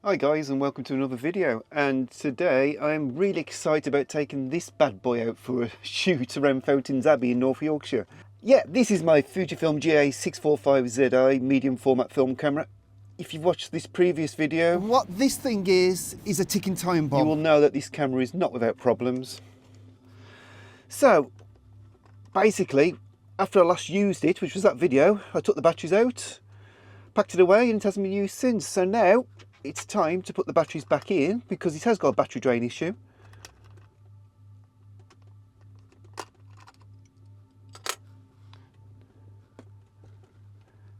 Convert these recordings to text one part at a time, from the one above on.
Hi guys, and welcome to another video, and today I'm really excited about taking this bad boy out for a shoot around Fountains Abbey in North Yorkshire. Yeah, this is my Fujifilm GA645ZI medium format film camera. If you've watched this previous video, What this thing is a ticking time bomb. you will know that this camera is not without problems. So, basically, after I last used it, which was that video, I took the batteries out, packed it away, and it hasn't been used since. So now, it's time to put the batteries back in because it has got a battery drain issue.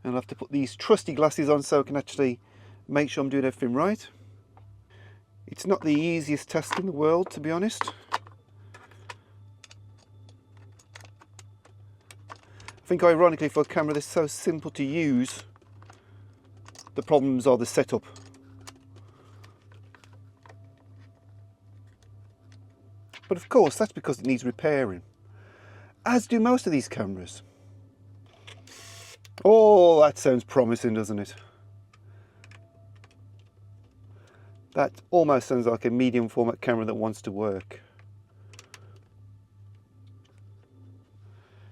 And I'll have to put these trusty glasses on so I can actually make sure I'm doing everything right. It's not the easiest task in the world, to be honest. I think ironically, for a camera that's so simple to use, the problems are the setup. But of course, that's because it needs repairing, as do most of these cameras. Oh, that sounds promising, doesn't it? That almost sounds like a medium format camera that wants to work.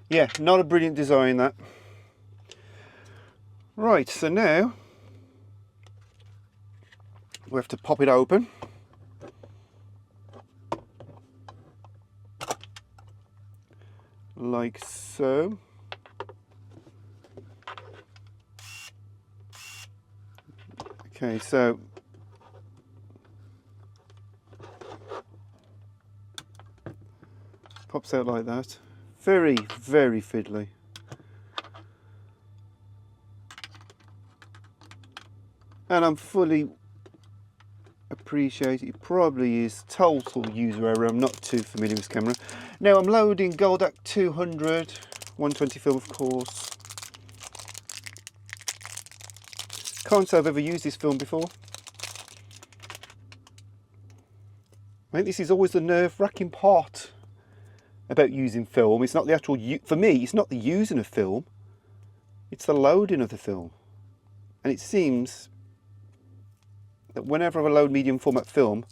Yeah, not a brilliant design, that. Right, so now we have to pop it open. Like so. Okay, so pops out like that. Very, very fiddly. And I'm fully appreciate it probably is total user error. I'm not too familiar with this camera. Now I'm loading Goldac 200 120 film, of course. Can't say I've ever used this film before. I think this is always the nerve-wracking part about using film. It's not the actual, for me, it's not the using of film, it's the loading of the film. And it seems that whenever I load medium format film,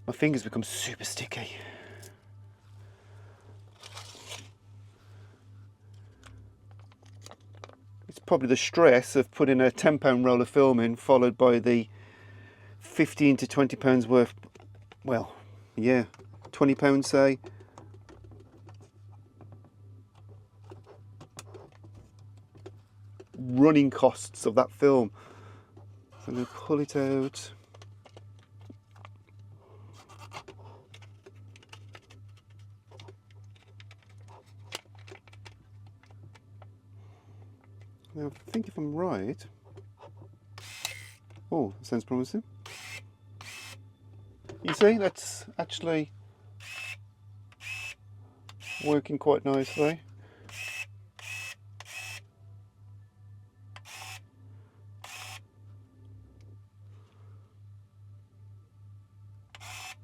my fingers become super sticky. It's probably the stress of putting a £10 roll of film in, followed by the 15 to 20 pounds worth, well, yeah, £20 say, running costs of that film. So I'm going to pull it out. Now, I think if I'm right, oh, that sounds promising. You see, that's actually working quite nicely.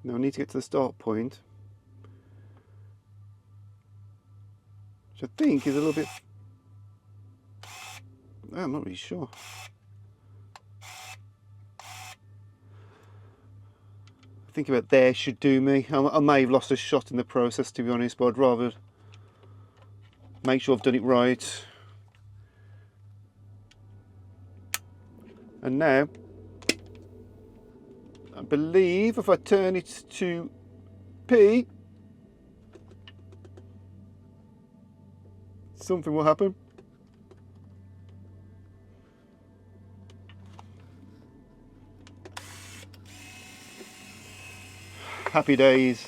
Now I need to get to the start point, which I think is a little bit, I'm not really sure. I think about there should do me. I may have lost a shot in the process, to be honest, but I'd rather make sure I've done it right. And now, I believe if I turn it to P, something will happen. Happy days.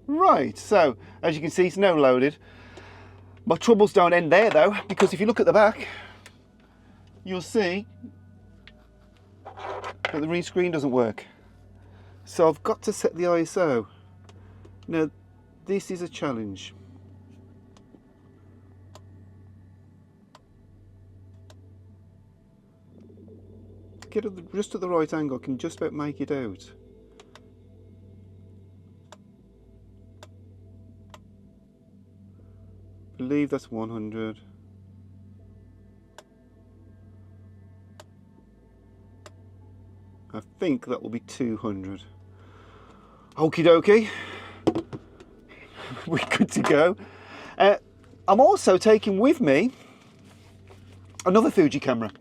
Right, so as you can see, it's now loaded. My troubles don't end there though, because if you look at the back, you'll see that the read screen doesn't work. So I've got to set the ISO. Now, this is a challenge. Get it just at the right angle, I can just about make it out. I believe that's 100. I think that will be 200. Okie dokie. We're good to go. I'm also taking with me another Fuji camera,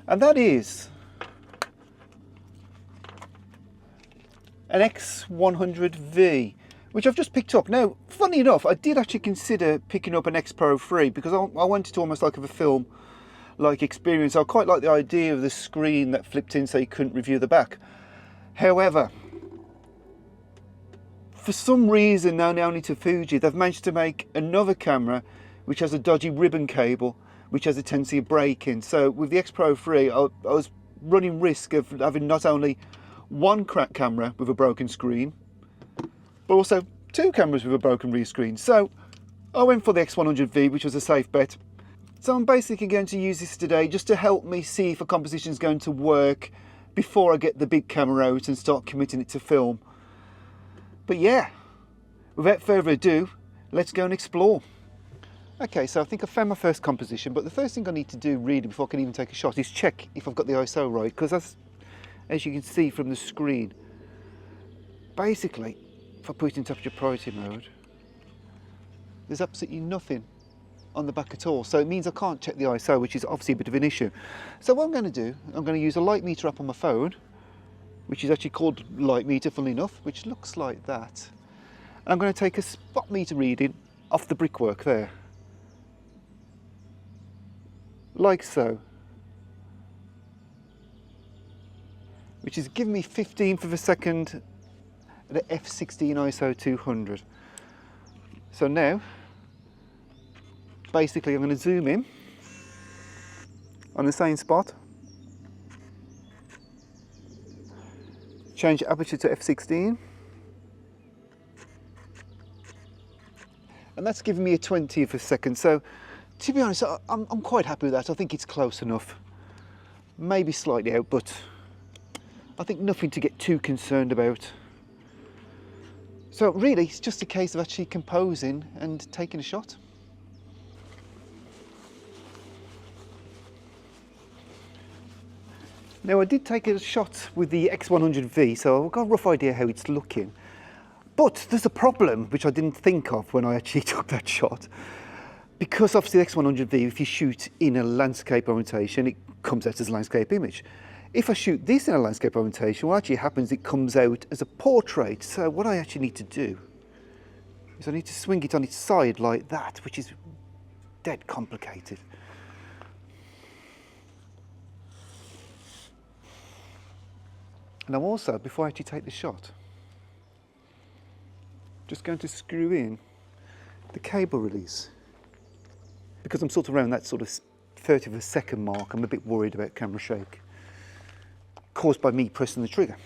and that is an X100V, which I've just picked up. Now, funny enough, I did actually consider picking up an X Pro 3 because I wanted to almost like have a film-like experience. I quite like the idea of the screen that flipped in so you couldn't review the back. However, for some reason, now only to Fuji, they've managed to make another camera which has a dodgy ribbon cable, which has a tendency of breaking. So with the X Pro 3, I was running risk of having not only one cracked camera with a broken screen, but also two cameras with a broken rear screen. So I went for the X100V, which was a safe bet. So I'm basically going to use this today just to help me see if a composition is going to work before I get the big camera out and start committing it to film. But yeah, without further ado, let's go and explore. Okay, so I think I found my first composition, but the first thing I need to do really before I can even take a shot is check if I've got the ISO right, because as you can see from the screen, basically, if I put it in temperature priority mode, there's absolutely nothing on the back at all. So it means I can't check the ISO, which is obviously a bit of an issue. So what I'm going to do, I'm going to use a light meter app on my phone, which is actually called Light Meter, funnily enough, which looks like that. And I'm going to take a spot meter reading off the brickwork there. Like so. Which is giving me 15th of a second at a f16 ISO 200. So now, basically I'm going to zoom in on the same spot, change aperture to f16, and that's giving me a 20th of a second. So to be honest, I'm quite happy with that. I think it's close enough, maybe slightly out, but I think nothing to get too concerned about. So really, it's just a case of actually composing and taking a shot. Now I did take a shot with the X100V, so I've got a rough idea how it's looking. But there's a problem which I didn't think of when I actually took that shot. Because obviously the X100V, if you shoot in a landscape orientation, it comes out as a landscape image. If I shoot this in a landscape orientation, what actually happens, it comes out as a portrait. So what I actually need to do is I need to swing it on its side like that, which is dead complicated. And I'm also, before I actually take the shot, just going to screw in the cable release. Because I'm sort of around that sort of 30th of a second mark, I'm a bit worried about camera shake caused by me pressing the trigger.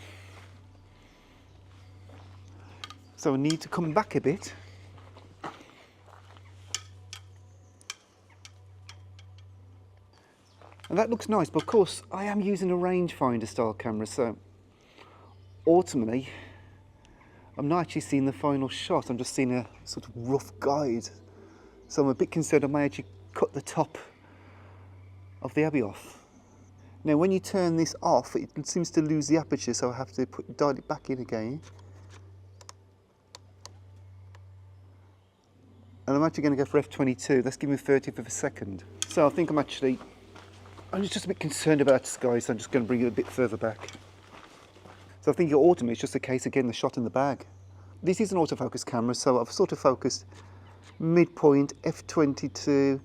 So I need to come back a bit. And that looks nice, but of course I am using a rangefinder style camera, so ultimately I'm not actually seeing the final shot, I'm just seeing a sort of rough guide. So I'm a bit concerned I may actually cut the top of the Abbey off. Now when you turn this off, it seems to lose the aperture, so I have to dial it back in again. And I'm actually going to go for f22, that's giving me 30th of a second. So I think I'm just a bit concerned about the sky, so I'm just going to bring it a bit further back. So I think ultimately it's just a case of getting the shot in the bag. This is an autofocus camera, so I've sort of focused midpoint, f22,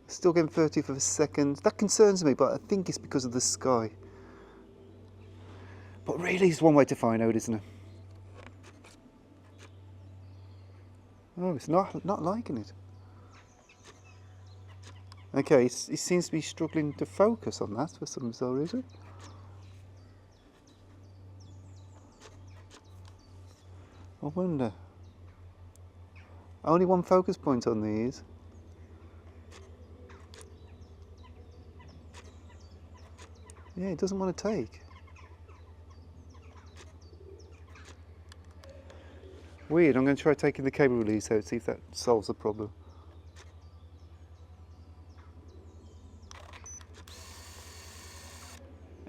still getting 30th of a second. That concerns me, but I think it's because of the sky. But really, it's one way to find out, isn't it? Oh, it's not liking it. Okay, it seems to be struggling to focus on that for some bizarre reason. I wonder. Only one focus point on these. Yeah, it doesn't want to take. Weird, I'm going to try taking the cable release out, see if that solves the problem.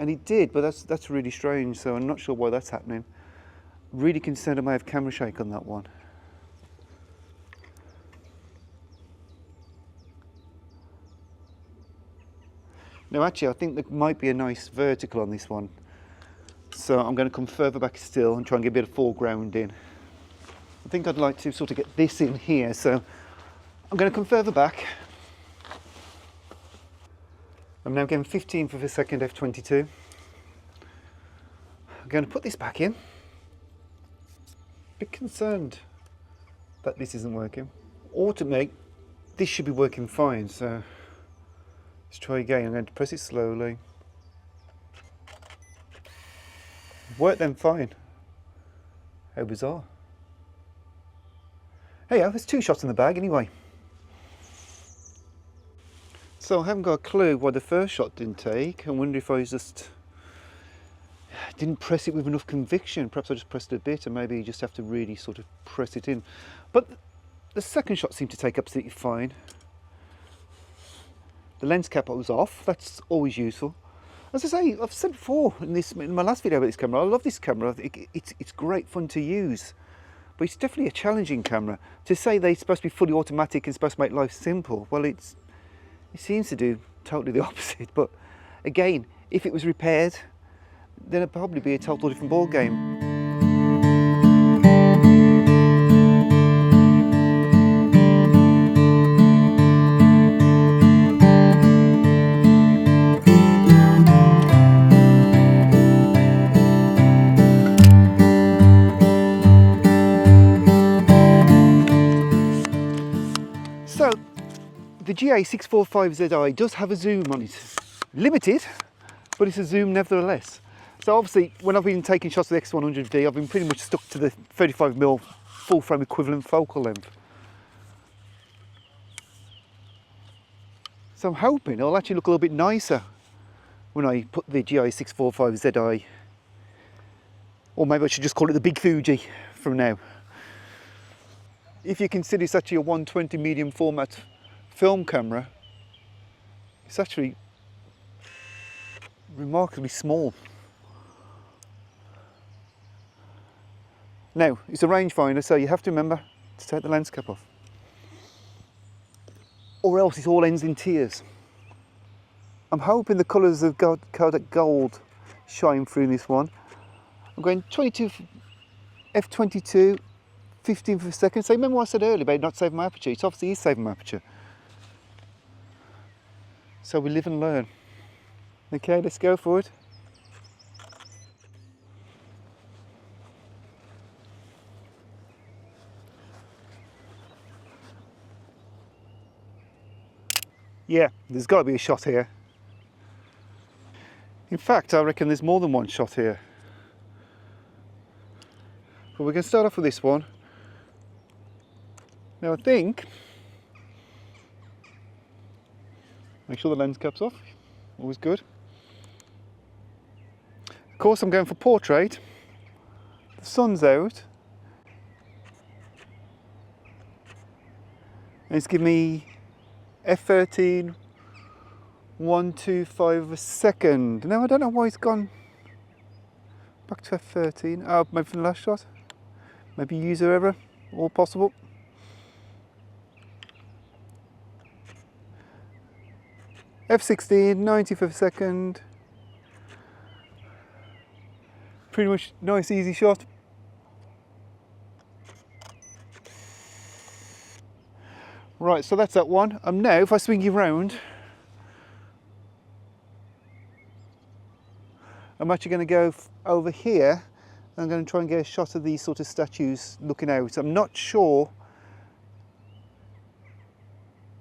And it did, but that's really strange, so I'm not sure why that's happening. Really concerned I may have camera shake on that one. Now actually I think there might be a nice vertical on this one. So I'm going to come further back still and try and get a bit of foreground in. I think I'd like to sort of get this in here, so I'm going to come further back. I'm now getting 15th of a second f22. I'm going to put this back in. Bit concerned that this isn't working. Or to make this should be working fine, so let's try again. I'm going to press it slowly. Worked then fine. How bizarre. Hey, there's 2 shots in the bag anyway. So I haven't got a clue why the first shot didn't take. I wonder if I just didn't press it with enough conviction. Perhaps I just pressed it a bit, and maybe you just have to really sort of press it in. But the second shot seemed to take absolutely fine. The lens cap was off. That's always useful. As I say, I've said before in my last video about this camera, I love this camera. It's great fun to use, but it's definitely a challenging camera. To say they're supposed to be fully automatic and supposed to make life simple, well, it seems to do totally the opposite. But again, if it was repaired, then it'd probably be a totally different ball game. So the GA645ZI does have a zoom on it. Limited, but it's a zoom nevertheless. So obviously when I've been taking shots with the X100D, I've been pretty much stuck to the 35mm full frame equivalent focal length. So I'm hoping it'll actually look a little bit nicer when I put the GA645ZI, or maybe I should just call it the Big Fuji from now. If you consider it's actually a 120 medium format film camera, it's actually remarkably small. Now, it's a rangefinder, so you have to remember to take the lens cap off, or else it all ends in tears. I'm hoping the colours of Kodak Gold shine through this one. I'm going 22 f22, 15th of a second. So remember what I said earlier about not saving my aperture? It obviously is saving my aperture. So we live and learn. Okay, let's go for it. Yeah, there's got to be a shot here. In fact, I reckon there's more than one shot here. But we're going to start off with this one. Now I think, make sure the lens cap's off, always good. Of course I'm going for portrait, the sun's out, and it's giving me f13, 125 a second. Now I don't know why it's gone back to f13, oh, maybe from the last shot, maybe user error, all possible. F16, 90th of a second. Pretty much nice, easy shot. Right, so that's that one. Now, if I swing you round, I'm actually going to go over here. I'm going to try and get a shot of these sort of statues looking out. I'm not sure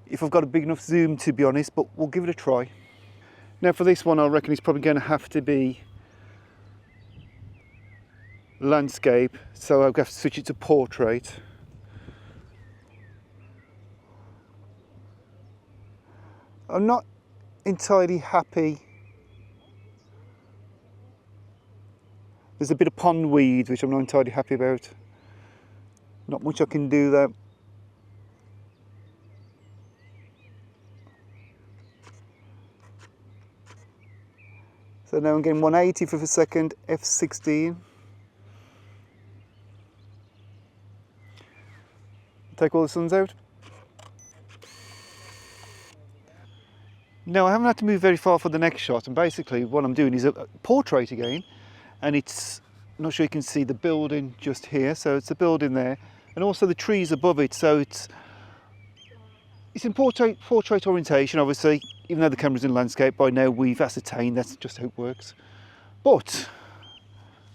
if I've got a big enough zoom, to be honest, but we'll give it a try. Now for this one, I reckon it's probably going to have to be landscape, so I'll have to switch it to portrait. I'm not entirely happy. There's a bit of pond weed, which I'm not entirely happy about. Not much I can do there. So now I'm getting 180 for the second, f16. Take all the suns out. Now I haven't had to move very far for the next shot, and basically what I'm doing is a portrait again, and it's, I'm not sure you can see the building just here, so it's the building there, and also the trees above it, so it's in portrait orientation, obviously, even though the camera's in landscape. By now we've ascertained that's just how it works. But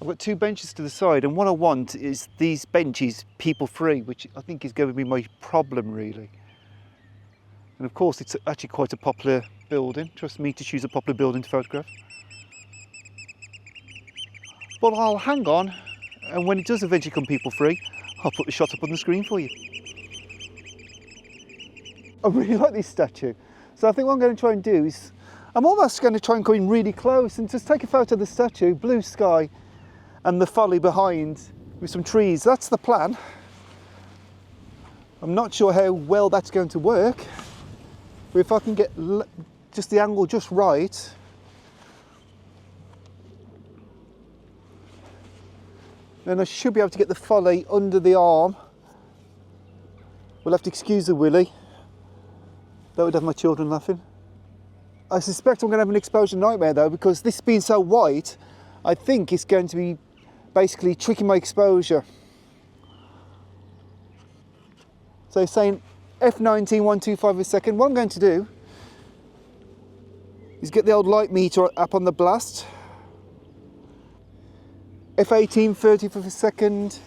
I've got two benches to the side, and what I want is these benches people free, which I think is going to be my problem really. And of course it's actually quite a popular building. Trust me to choose a popular building to photograph. But I'll hang on, and when it does eventually come people free, I'll put the shot up on the screen for you. I really like this statue. So I think what I'm going to try and do is, I'm almost going to try and come in really close and just take a photo of the statue, blue sky, and the folly behind with some trees. That's the plan. I'm not sure how well that's going to work, but if I can get just the angle just right, then I should be able to get the folly under the arm. We'll have to excuse the willy. That would have my children laughing. I suspect I'm going to have an exposure nightmare though, because this being so white, I think it's going to be basically tricking my exposure. So saying f19 125 a second, what I'm going to do is get the old light meter up on the blast. f18 30 for a second.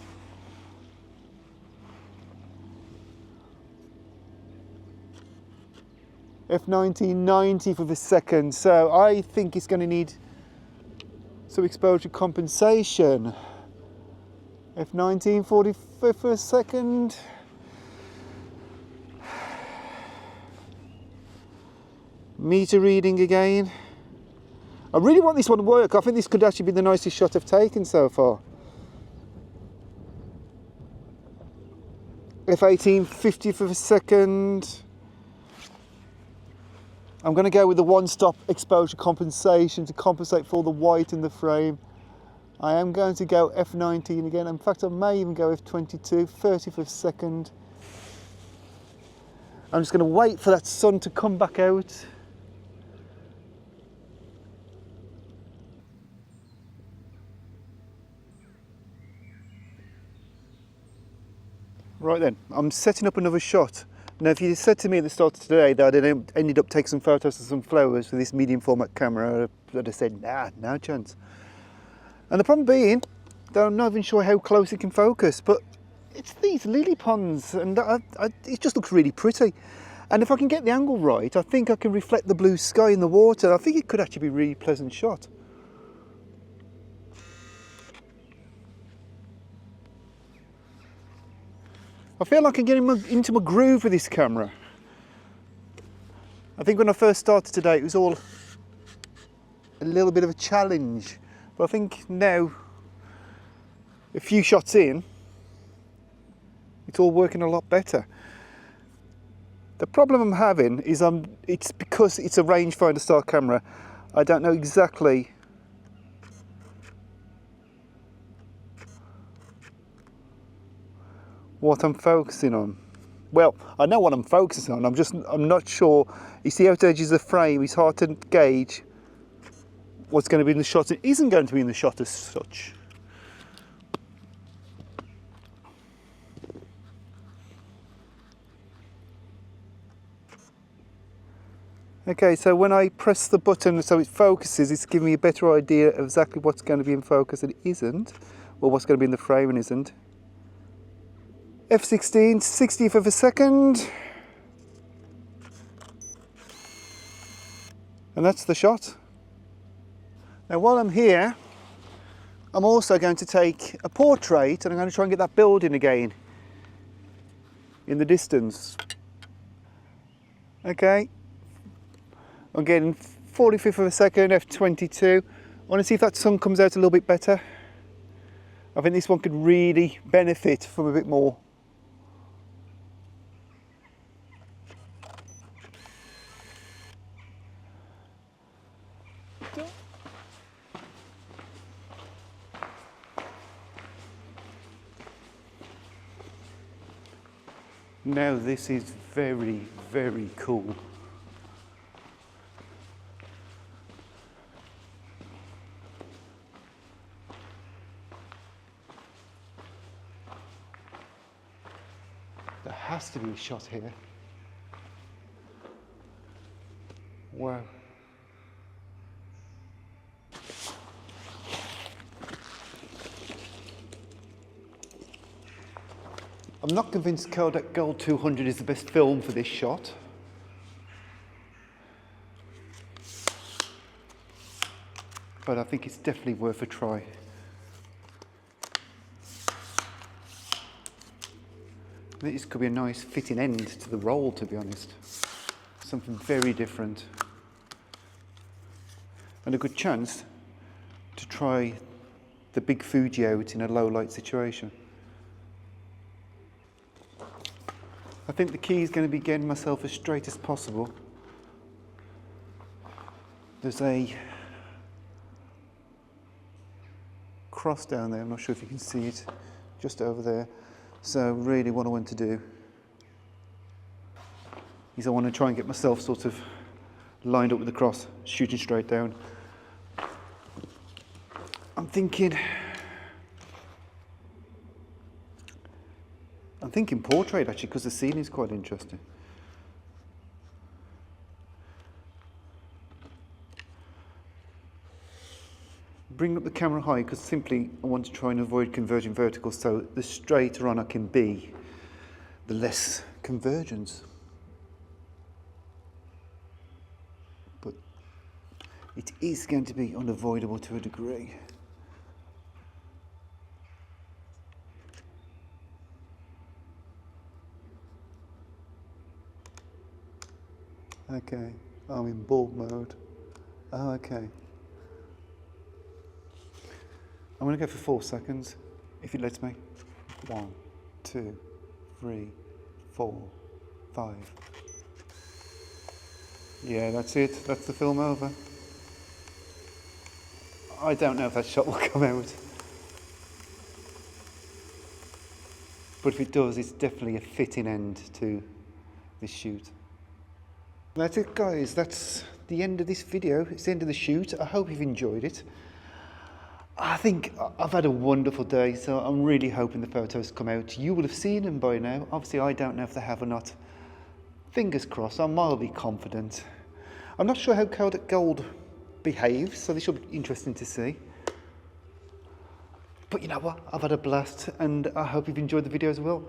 f19 90 for the second. So I think it's going to need some exposure compensation. f19 45 for a second. Meter reading again. I really want this one to work. I think this could actually be the nicest shot I've taken so far. f18 50 for a second. I'm going to go with the one-stop exposure compensation to compensate for all the white in the frame. I am going to go f19 again. In fact, I may even go f22, 30 for a second. I'm just going to wait for that sun to come back out. Right then, I'm setting up another shot. Now, if you said to me at the start of today that I ended up taking some photos of some flowers with this medium format camera, I'd have said, nah, no chance. And the problem being that I'm not even sure how close it can focus, but it's these lily ponds, and it just looks really pretty. And if I can get the angle right, I think I can reflect the blue sky in the water. I think it could actually be a really pleasant shot. I feel like I'm getting into my groove with this camera. I think when I first started today, it was all a little bit of a challenge. But I think now, a few shots in, it's all working a lot better. The problem I'm having is it's because it's a rangefinder style camera. I don't know exactly what I'm focusing on. Well, I know what I'm focusing on, I'm not sure. You see out edges of the frame, it's hard to gauge what's going to be in the shot. It isn't going to be in the shot as such. Okay, so when I press the button so it focuses, it's giving me a better idea of exactly what's going to be in focus and isn't, or what's going to be in the frame and isn't. f16, 60th of a second. And that's the shot. Now while I'm here, I'm also going to take a portrait and I'm going to try and get that building again in the distance. Okay, I'm getting 45th of a second, f22. I want to see if that sun comes out a little bit better. I think this one could really benefit from a bit more. Now this is very, very cool. There has to be a shot here. Wow. I'm not convinced Kodak Gold 200 is the best film for this shot. But I think it's definitely worth a try. This could be a nice fitting end to the roll, to be honest. Something very different. And a good chance to try the big Fuji out in a low light situation. I think the key is going to be getting myself as straight as possible. There's a cross down there, I'm not sure if you can see it, just over there. So really what I want to do is I want to try and get myself sort of lined up with the cross, shooting straight down. I'm thinking portrait actually, because the scene is quite interesting. Bring up the camera high because simply I want to try and avoid converging verticals, so the straighter on I can be, the less convergence. But it is going to be unavoidable to a degree. Okay, I'm in bulb mode. Oh, okay. I'm going to go for 4 seconds, if it lets me. 1, 2, 3, 4, 5. Yeah, that's it. That's the film over. I don't know if that shot will come out. But if it does, it's definitely a fitting end to this shoot. That's it, guys. That's the end of this video. It's the end of the shoot. I hope you've enjoyed it. I think I've had a wonderful day, so I'm really hoping the photos come out. You will have seen them by now. Obviously, I don't know if they have or not. Fingers crossed. I'm mildly confident. I'm not sure how Kodak Gold behaves, so this will be interesting to see. But you know what? I've had a blast, and I hope you've enjoyed the video as well.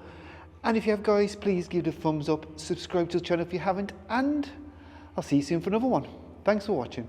And if you have, guys, please give it a thumbs up, subscribe to the channel if you haven't, and I'll see you soon for another one. Thanks for watching.